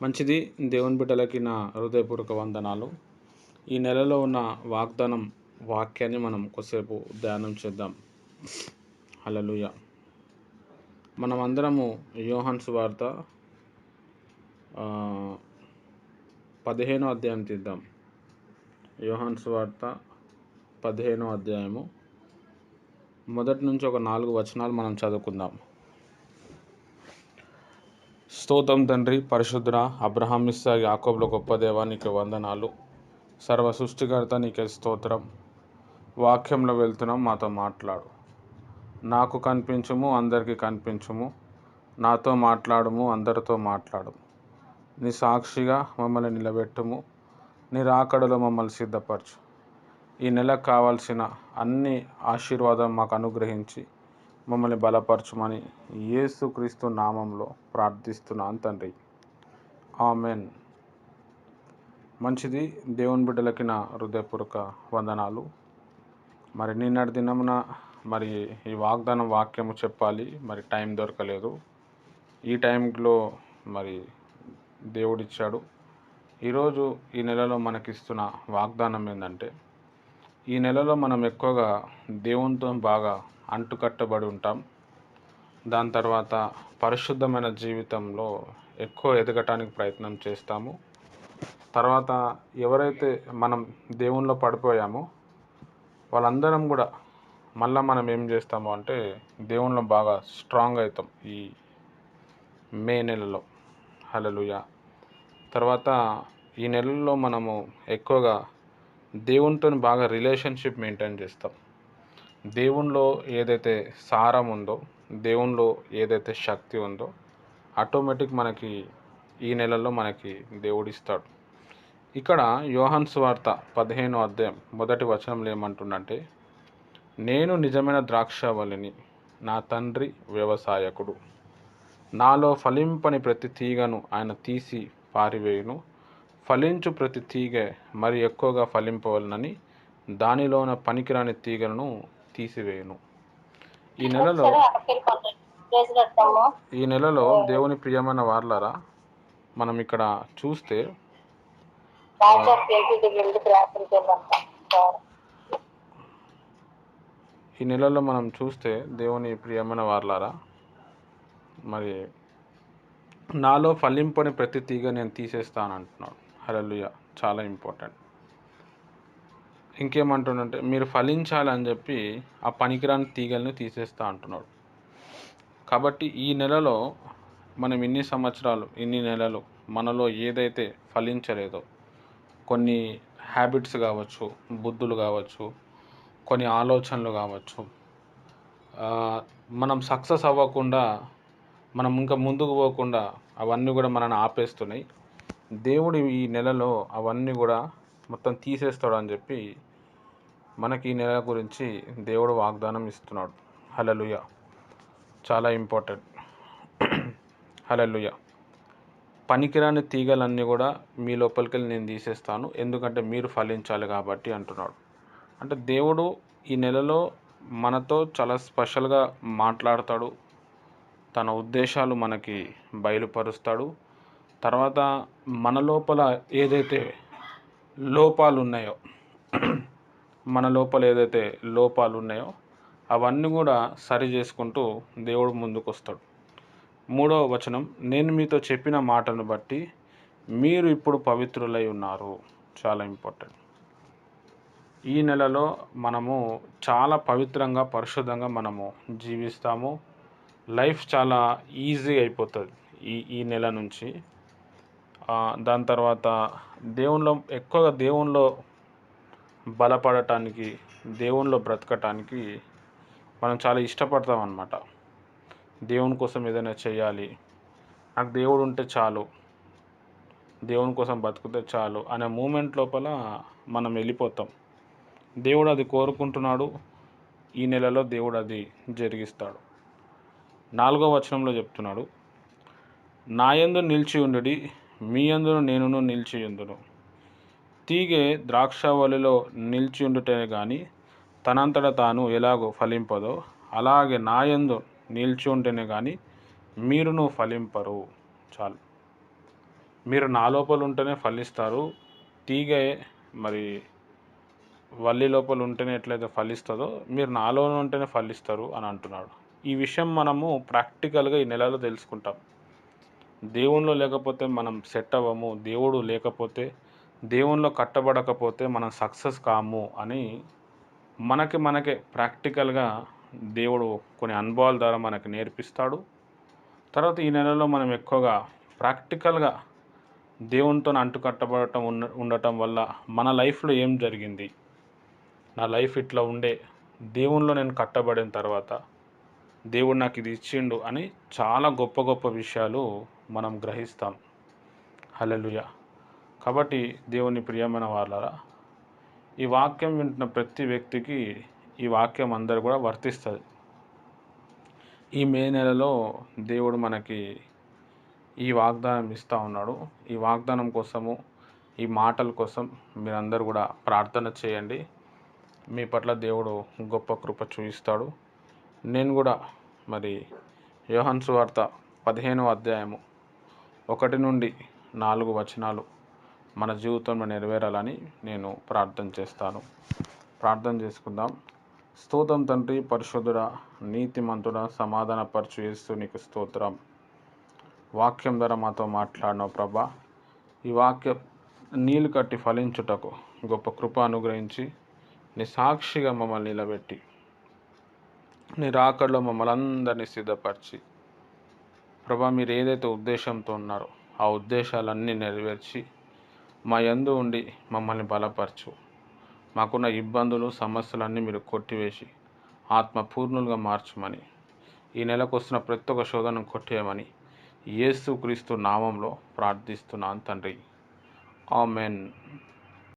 మంచిది. దేవుని బిడ్డలకి నా హృదయపూర్వక వందనాలు. ఈ నెలలో ఉన్న వాగ్దానం వాక్యాన్ని మనం కొద్దిసేపు ధ్యానం చేద్దాం. హల్లెలూయా. మనం అందరము యోహాను సువార్త 15వ అధ్యాయం తీద్దాం. యోహాను సువార్త 15వ అధ్యాయము మొదటి నుంచి ఒక 4 వచనాలు మనం చదువుకుందాం. స్తోత్రం తండ్రి, పరిశుద్ధుడ, అబ్రహాం, ఇస్సాకు, యాకోబుల గొప్ప దేవా, నీకు వందనాలు. సర్వ సృష్టికర్త, నీకే స్తోత్రం. వాక్యంలో వెళ్తున్నాం, మాతో మాట్లాడు. నాకు కనిపించుము, అందరికీ కనిపించుము. నాతో మాట్లాడుము, అందరితో మాట్లాడు. నీ సాక్షిగా మమ్మల్ని నిలబెట్టుము. నీ రాకడలో మమ్మల్ని సిద్ధపరచు. ఈ నెలకు కావాల్సిన అన్ని ఆశీర్వాదం మాకు అనుగ్రహించి మమ్మల్ని బలపరచుమని యేసుక్రీస్తు నామంలో ప్రార్థిస్తున్నాను తండ్రి. ఆమెన్. మంచిది. దేవుని బిడ్డలకి నా హృదయపూర్వక వందనాలు. మరి నిన్నటి దినమున ఈ వాగ్దానం వాక్యము చెప్పాలి, టైం దొరకలేదు. ఈ టైంలో దేవుడిచ్చాడు. ఈరోజు ఈ నెలలో మనకిస్తున్న వాగ్దానం ఏంటంటే, ఈ నెలలో మనం ఎక్కువగా దేవునితో బాగా అంటుకట్టబడి ఉంటాం. దాని తర్వాత పరిశుద్ధమైన జీవితంలో ఎక్కువ ఎదగటానికి ప్రయత్నం చేస్తాము. తర్వాత ఎవరైతే మనం దేవునిలో పడిపోయామో వాళ్ళందరం కూడా మళ్ళీ మనం ఏం చేస్తాము అంటే దేవునిలో బాగా స్ట్రాంగ్ అవుతాం ఈ మే నెలలో. హల్లెలూయా. తర్వాత ఈ నెలలో మనము ఎక్కువగా దేవునితో బాగా రిలేషన్షిప్ మెయింటైన్ చేస్తాం. దేవునిలో ఏదైతే సారం ఉందో, దేవునిలో ఏదైతే శక్తి ఉందో ఆటోమేటిక్ మనకి ఈ నెలలో మనకి దేవుడిస్తాడు. ఇక్కడ యోహాను సువార్త 15వ అధ్యాయం మొదటి వచనంలో ఏమంటుందంటే, నేను నిజమైన ద్రాక్షావల్లిని, నా తండ్రి వ్యవసాయకుడు. నాలో ఫలింపని ప్రతి తీగను ఆయన తీసి పారివేయును. ఫలించు ప్రతి తీగ మరి ఎక్కువగా ఫలింపవలనని దానిలోన పనికిరాని తీగలను తీసివేయును. ఈ నెలలో దేవుని ప్రియమైన వారలారా, మనం ఇక్కడ చూస్తే దేవుని ప్రియమైన వారలారా, నాలో ఫలింపని ప్రతి తీగ నేను తీసేస్తాను అంటున్నాడు. హల్లెలూయా. చాలా ఇంపార్టెంట్. ఇంకేమంటుండంటే, మీరు ఫలించాలని చెప్పి ఆ పనికిరాని తీగలను తీసేస్తా అంటున్నాడు. కాబట్టి ఈ నెలలో మనం ఇన్ని నెలలు మనలో ఏదైతే ఫలించలేదో, కొన్ని హ్యాబిట్స్ కావచ్చు, బుద్ధులు కావచ్చు, కొన్ని ఆలోచనలు కావచ్చు, మనం సక్సెస్ అవ్వకుండా, మనం ఇంకా ముందుకు పోకుండా అవన్నీ కూడా మనల్ని ఆపేస్తున్నాయి. దేవుడు ఈ నెలలో అవన్నీ కూడా మొత్తం తీసేస్తాడు అని చెప్పి మనకి ఈ నెల గురించి దేవుడు వాగ్దానం ఇస్తున్నాడు. హల్లెలూయా. చాలా ఇంపార్టెంట్. హల్లెలూయా. పనికిరాని తీగలన్నీ కూడా మీ లోపలికి వెళ్ళి నేను తీసేస్తాను, ఎందుకంటే మీరు ఫలించాలి కాబట్టి అంటున్నాడు. అంటే దేవుడు ఈ నెలలో మనతో చాలా స్పెషల్గా మాట్లాడతాడు. తన ఉద్దేశాలు మనకి బయలుపరుస్తాడు. తర్వాత మన లోపల ఏదైతే లోపాలు ఉన్నాయో అవన్నీ కూడా సరి చేసుకుంటూ దేవుడు ముందుకు వస్తాడు. 3వ వచనం, నేను మీతో చెప్పిన మాటను బట్టి మీరు ఇప్పుడు పవిత్రులై ఉన్నారు. చాలా ఇంపార్టెంట్. ఈ నెలలో మనము చాలా పవిత్రంగా, పరిశుద్ధంగా మనము జీవిస్తాము. లైఫ్ చాలా ఈజీ అయిపోతుంది ఈ నెల నుంచి. దాని తర్వాత ఎక్కువగా దేవునిలో బలపడటానికి, దేవునిలో బ్రతకటానికి మనం చాలా ఇష్టపడతాం అన్నమాట. దేవుని కోసం ఏదైనా చేయాలి, నాకు దేవుడు ఉంటే చాలు, దేవుని కోసం బతుకుతే చాలు అనే మూమెంట్ లోపల మనం వెళ్ళిపోతాం. దేవుడు అది కోరుకుంటున్నాడు. ఈ నెలలో దేవుడు అది జరిగిస్తాడు. 4వ వచనంలో చెప్తున్నాడు, నా యందు నిలిచి ఉండుడి, మీ యందును నేనును నిలిచి ఉందును. తీగె ద్రాక్షావల్లిలో నిలిచి ఉండుటనే కానీ తనంతట తాను ఎలాగో ఫలింపదో, అలాగే నా యందు నిలిచి ఉంటేనే కానీ మీరును ఫలింపరు. చాలు. మీరు నా లోపల ఉంటేనే ఫలిస్తారు. తీగ మరి వల్లి లోపల ఉంటేనే ఎట్లయితే ఫలిస్తుందో మీరు నాలో ఉంటేనే ఫలిస్తారు అని అంటున్నాడు. ఈ విషయం మనము ప్రాక్టికల్గా ఈ నెలలో తెలుసుకుంటాం. దేవునిలో లేకపోతే మనం సెట్ అవ్వము, దేవుడు లేకపోతే దేవునిలో కట్టబడకపోతే మనం సక్సెస్ కాము అని మనకే ప్రాక్టికల్గా దేవుడు కొన్ని అనుభవాల ద్వారా మనకు నేర్పిస్తాడు. తర్వాత ఈ నెలలో మనం ఎక్కువగా ప్రాక్టికల్గా దేవునితో అంటుకట్టబడటం ఉండటం వల్ల మన లైఫ్లో ఏం జరిగింది, నా లైఫ్ ఇట్లా ఉండే, దేవునిలో నేను కట్టబడిన తర్వాత దేవుడు నాకు ఇది ఇచ్చిండు అని చాలా గొప్ప గొప్ప విషయాలు మనం గ్రహిస్తాం. హల్లెలూయా. కాబట్టి దేవుని ప్రియమైన వాళ్ళారా, ఈ వాక్యం వింటున్న ప్రతి వ్యక్తికి ఈ వాక్యం అందరూ కూడా వర్తిస్తుంది. ఈ మే నెలలో దేవుడు మనకి ఈ వాగ్దానం ఇస్తూ ఉన్నాడు. ఈ వాగ్దానం కోసము, ఈ మాటల కోసం మీరందరూ కూడా ప్రార్థన చేయండి. మీ పట్ల దేవుడు గొప్ప కృప చూపిస్తాడు. నేను కూడా మరి యోహాను సువార్త 15వ అధ్యాయము 1 నుండి 4 వచనాలు మన జీవితంలో నెరవేరాలని నేను ప్రార్థన చేస్తాను. ప్రార్థన చేసుకుందాం. స్తోత్రం తండ్రి, పరిశుద్ధుడా, నీతిమంతుడా, సమాధానపరచు యేసు నీకు స్తోత్రం. వాక్యం ద్వారా మాతో మాట్లాడినావు ప్రభా. ఈ వాక్యం నీళ్ళు కట్టి ఫలించుటకు గొప్ప కృప అనుగ్రహించి నీ సాక్షిగా మమ్మల్ని నిలబెట్టి నీ రాకడలో మమ్మల్ని అందరినీ సిద్ధపరిచి ప్రభా, మీరు ఏదైతే ఉద్దేశంతో ఉన్నారో ఆ ఉద్దేశాలన్నీ నెరవేర్చి మా యందు ఉండి మమ్మల్ని బలపరచు. మాకున్న ఇబ్బందులు, సమస్యలన్నీ మీరు కొట్టివేసి ఆత్మపూర్ణులుగా మార్చమని, ఈ నెలకు వస్తున్న ప్రతి ఒక్క శోధనను కొట్టేయమని యేసుక్రీస్తు నామంలో ప్రార్థిస్తున్నాను తండ్రి. ఆమెన్.